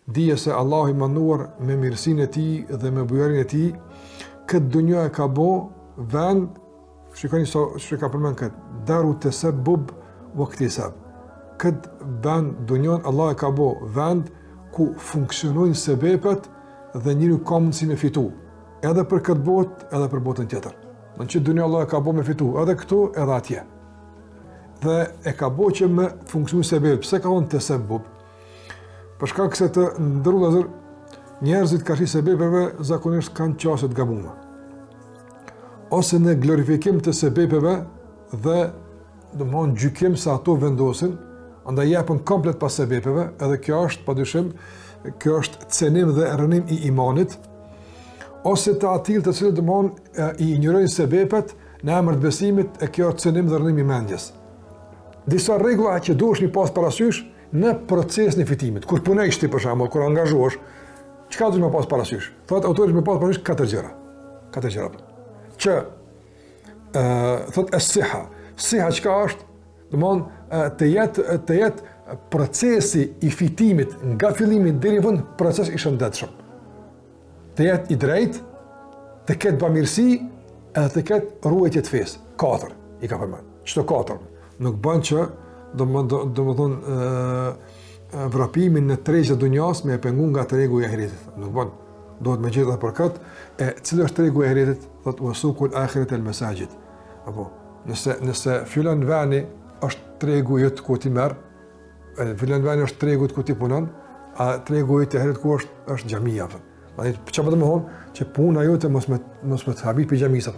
dije se Allahu i manduar me mirësinë e tij dhe me bujarin e tij, këtë dunjë e ka bo vend, shikoni që ka përmend këtë, daru tasabbub wa iktisab. Këtë vend dunjën Allah e ka bo vend ku funksionojnë sebepet dhe njëri ka mundësi me fitu, edhe për këtë botë, edhe për botën tjetër. Në që dunjë Allah e ka bo me fitu, edhe këtu, edhe atje. Dhe e ka bo që me funksionu sebepet. Pse ka thonë tasabbub? Për shkak se të ndërrullazër, njerëzit ka shi sebepeve zakonisht kanë qasë të gabuara. Ose në glorifikim të sebepeve dhe domthonë gjykim se ato vendosin, andaj japën komplet pas sebepeve, edhe kjo është padyshim, kjo është cenim dhe rënim i imanit, ose të atill të cilët domthonë i injorojnë sebepet në emër të besimit, e kjo është cenim dhe rënim i mendjes. Disa rregulla që duhesh mi pas parasysh në procesin e fitimit. Kur punosh ti për shembull, kur angazhohesh, çka duhesh me pas parasysh? Thotë autori me pas parasysh katër gjëra. Që thotë as-siha. Siha çka është? Domthonë të jetë procesi i fitimit nga fillimi deri në fund proces i shëndetshëm. Të jetë i drejtë, të ketë bamirësi, edhe të ketë ruajtje të fesë. 4 i ka përmend. Çto 4? Nuk bën që domethënë vrapimin në tregjet e dunjas me e pengu nga tregu i ahiretit. Nuk bën. Duhet me gjithë për këtë, cili është tregu i ahiretit? Thotë wasukul akhirat al masajid. Apo nëse fillon vani është tregu i ku ti merr, fillon vani është tregu ku ti punon, a tregu i ahiretit ku është xhamia. Çfarë do të thonë? Që puna jote mos me të habi për xhamisë.